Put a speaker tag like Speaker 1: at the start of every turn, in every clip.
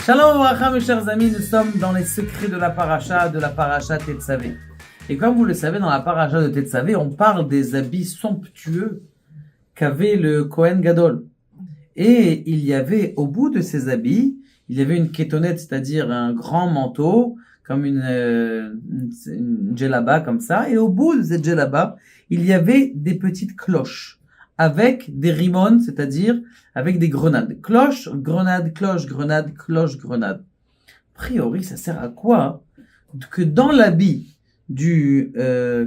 Speaker 1: Shalom Ouracha, mes chers amis, nous sommes dans les secrets de la paracha Tetzavé. Et comme vous le savez, dans la paracha de Tetzavé, on parle des habits somptueux qu'avait le Kohen Gadol. Et il y avait, au bout de ces habits, il y avait une kétonnette, c'est-à-dire un grand manteau, comme une djellaba comme ça. Et au bout de cette djellaba, il y avait des petites cloches avec des rimons, c'est-à-dire avec des grenades. Cloche, grenade, cloche, grenade, cloche, grenade. A priori, ça sert à quoi que dans l'habit du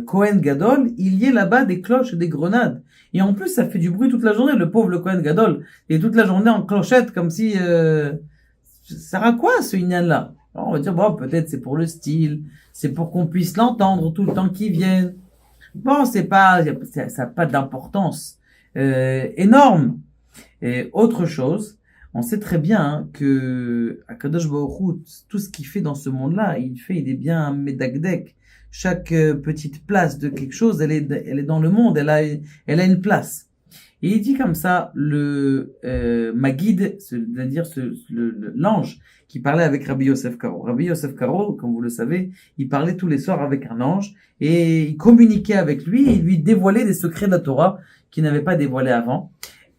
Speaker 1: Kohen Gadol, il y ait là-bas des cloches et des grenades. Et en plus, ça fait du bruit toute la journée, le pauvre le Kohen Gadol. Et toute la journée en clochette, comme si... ça sert à quoi ce inyan-là? Alors, on va dire, bon, peut-être c'est pour le style, c'est pour qu'on puisse l'entendre tout le temps qu'il vienne. Bon, ça n'a pas d'importance énorme. Et autre chose, on sait très bien que Akadosh Baruch Hu, tout ce qu'il fait dans ce monde-là, il est bien médagdek. Chaque petite place de quelque chose, elle est dans le monde, elle a une place. Et il dit comme ça, le Maguide, c'est-à-dire l'ange qui parlait avec Rabbi Yosef Karo. Rabbi Yosef Karo, comme vous le savez, il parlait tous les soirs avec un ange et il communiquait avec lui et il lui dévoilait des secrets de la Torah qu'il n'avait pas dévoilés avant.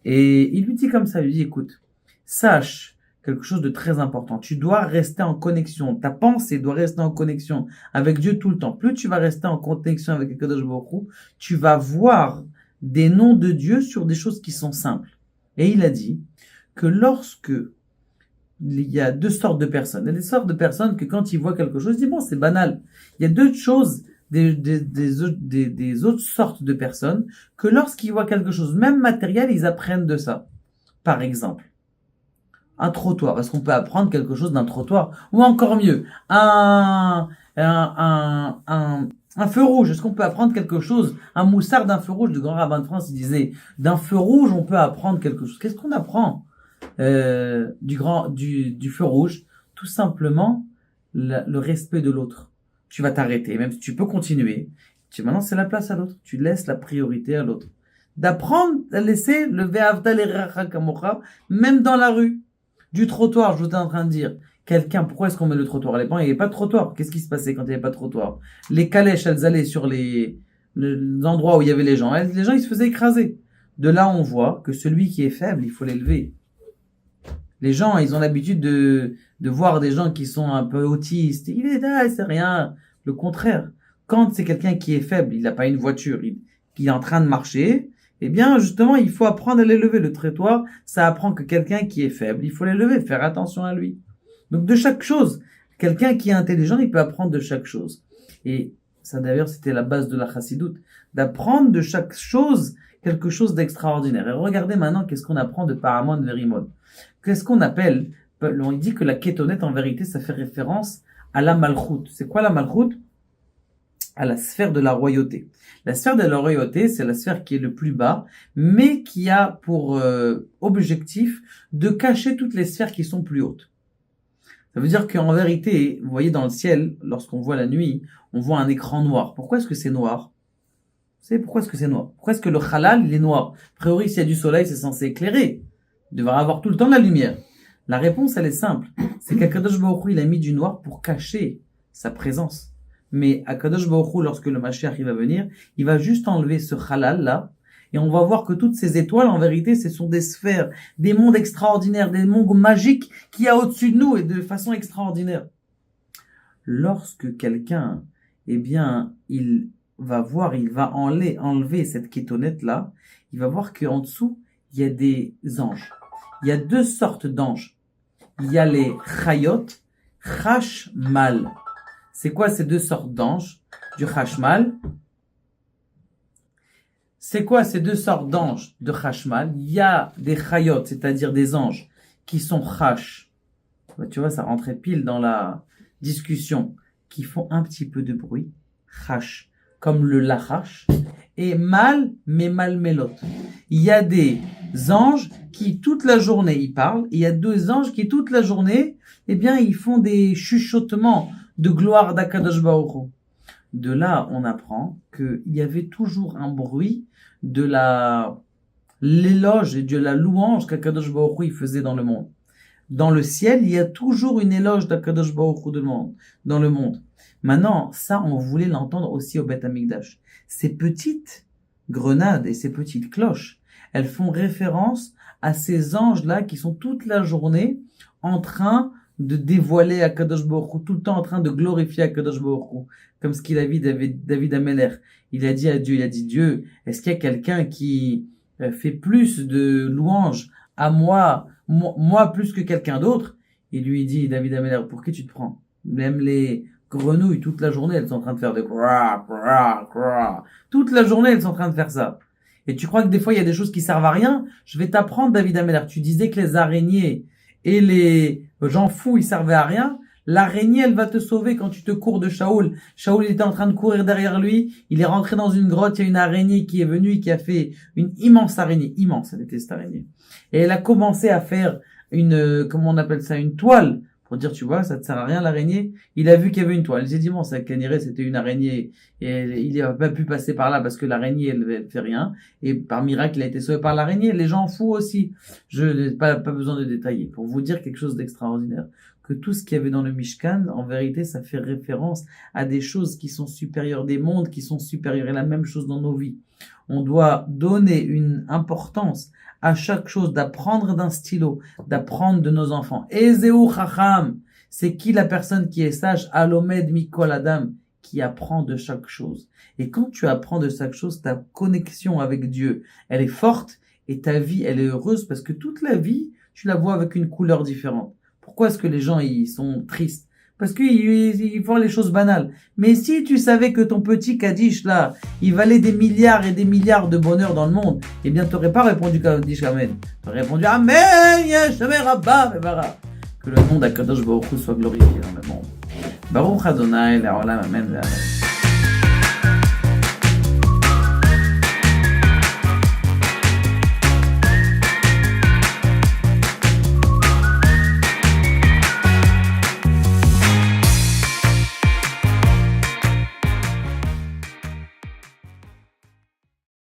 Speaker 1: Et il lui dit comme ça, il lui dit, écoute, sache quelque chose de très important. Tu dois rester en connexion. Ta pensée doit rester en connexion avec Dieu tout le temps. Plus tu vas rester en connexion avec Akadosh Baruch Hu, tu vas voir des noms de Dieu sur des choses qui sont simples. Et il a dit que lorsque il y a deux sortes de personnes, il y a des sortes de personnes que quand ils voient quelque chose, ils disent bon, c'est banal. Il y a deux choses des autres sortes de personnes que lorsqu'ils voient quelque chose, même matériel, ils apprennent de ça. Par exemple, un trottoir. Est-ce qu'on peut apprendre quelque chose d'un trottoir? Ou encore mieux, un feu rouge. Est-ce qu'on peut apprendre quelque chose? Un moussard d'un feu rouge. Le grand rabbin de France, il disait, d'un feu rouge, on peut apprendre quelque chose. Qu'est-ce qu'on apprend du feu rouge? Tout simplement, le respect de l'autre. Tu vas t'arrêter, même si tu peux continuer. Maintenant, c'est la place à l'autre. Tu laisses la priorité à l'autre. D'apprendre à laisser le ve'avta l'erecha kamocha, même dans la rue. Du trottoir, je vous étais en train de dire. Pourquoi est-ce qu'on met le trottoir? À l'époque, il n'y avait pas de trottoir. Qu'est-ce qui se passait quand il n'y avait pas de trottoir? Les calèches, elles allaient sur les endroits où il y avait les gens. Les gens, ils se faisaient écraser. De là, on voit que celui qui est faible, il faut l'élever. Les gens, ils ont l'habitude de voir des gens qui sont un peu autistes. Il est là, c'est rien. Le contraire. Quand c'est quelqu'un qui est faible, il n'a pas une voiture, il est en train de marcher, eh bien, justement, il faut apprendre à l'élever. Le trottoir, ça apprend que quelqu'un qui est faible, il faut l'élever, faire attention à lui. Donc, de chaque chose, quelqu'un qui est intelligent, il peut apprendre de chaque chose. Et ça, d'ailleurs, c'était la base de la chassidoute, d'apprendre de chaque chose quelque chose d'extraordinaire. Et regardez maintenant qu'est-ce qu'on apprend de Paramount Verimon. Qu'est-ce qu'on appelle, on dit que la kétonnette, en vérité, ça fait référence à la malchoute. C'est quoi la malchoute? À la sphère de la royauté. La sphère de la royauté, c'est la sphère qui est le plus bas, mais qui a pour objectif de cacher toutes les sphères qui sont plus hautes. Ça veut dire qu'en vérité, vous voyez dans le ciel, lorsqu'on voit la nuit, on voit un écran noir. Pourquoi est-ce que c'est noir? Vous savez pourquoi est-ce que c'est noir? Pourquoi est-ce que le halal, il est noir? A priori, s'il y a du soleil, c'est censé éclairer. Il devrait avoir tout le temps de la lumière. La réponse, elle est simple. C'est qu'Akadosh Baruch Hu, il a mis du noir pour cacher sa présence. Mais Akadosh Baruch Hu, lorsque le Mashiach il va venir, il va juste enlever ce halal là, et on va voir que toutes ces étoiles, en vérité, ce sont des sphères, des mondes extraordinaires, des mondes magiques qu'il y a au-dessus de nous et de façon extraordinaire. Lorsque quelqu'un, eh bien, il va enlever cette kétonnette là, il va voir qu'en dessous, il y a des anges. Il y a deux sortes d'anges. Il y a les chayot, chashmal. C'est quoi ces deux sortes d'anges? Du chashmal. C'est quoi ces deux sortes d'anges de chashmal? Il y a des chayot, c'est-à-dire des anges, qui sont chash. Tu vois, ça rentrait pile dans la discussion, qui font un petit peu de bruit. Chash, comme le lachash. Et mal, mais mal mélot. Il y a des anges qui toute la journée ils parlent, et il y a deux anges qui toute la journée, eh bien, ils font des chuchotements de gloire d'Akadosh Baruch Hu. De là, on apprend qu'il y avait toujours un bruit de l'éloge et de la louange qu'Akadosh Baruch Hu faisait dans le monde. Dans le ciel, il y a toujours une éloge d'Akadosh Baruch Hu dans le monde. Maintenant, ça, on voulait l'entendre aussi au Beth Amikdash. Ces petites grenades et ces petites cloches, elles font référence à ces anges-là qui sont toute la journée en train de dévoiler Akadosh Baruch Hu, tout le temps en train de glorifier Akadosh Baruch Hu, comme ce qu'il a dit David Ameller. Il a dit à Dieu, Dieu, est-ce qu'il y a quelqu'un qui fait plus de louanges à moi plus que quelqu'un d'autre? Il lui dit, David Ameller, pour qui tu te prends? Même les grenouilles, toute la journée, elles sont en train de faire de gra, gra, gra. Toute la journée, elles sont en train de faire ça. Et tu crois que des fois, il y a des choses qui servent à rien? Je vais t'apprendre, David Ameller. Tu disais que les araignées et les gens fous, ils servaient à rien. L'araignée, elle va te sauver quand tu te cours de Shaoul. Shaoul, il était en train de courir derrière lui. Il est rentré dans une grotte. Il y a une araignée qui est venue et qui a fait une immense araignée. Immense, elle était cette araignée. Et elle a commencé à faire comment on appelle ça, une toile. Pour dire, tu vois, ça te sert à rien l'araignée. Il a vu qu'il y avait une toile. Il s'est dit, bon, ça canirait, c'était une araignée. Et il n'a pas pu passer par là parce que l'araignée, elle fait rien. Et par miracle, il a été sauvé par l'araignée. Les gens fous aussi. Je n'ai pas besoin de détailler. Pour vous dire quelque chose d'extraordinaire. Que tout ce qu'il y avait dans le Mishkan, en vérité, ça fait référence à des choses qui sont supérieures, des mondes qui sont supérieurs. Et la même chose dans nos vies. On doit donner une importance à chaque chose, d'apprendre d'un stylo, d'apprendre de nos enfants. Ezeu Chacham, c'est qui la personne qui est sage? Alomed Mikol Adam, qui apprend de chaque chose. Et quand tu apprends de chaque chose, ta connexion avec Dieu, elle est forte et ta vie, elle est heureuse parce que toute la vie, tu la vois avec une couleur différente. Pourquoi est-ce que les gens, ils sont tristes? Parce qu'ils font les choses banales. Mais si tu savais que ton petit Kaddish, là, il valait des milliards et des milliards de bonheur dans le monde, eh bien, tu n'aurais pas répondu Kaddish Amen. Tu aurais répondu Amen, Yeshamer Rabba, Mevara. Que le nom d'Akadosh Baruch Hu soit glorifié dans le monde. Baruch Adonai, Le'olam, Amen, Amen.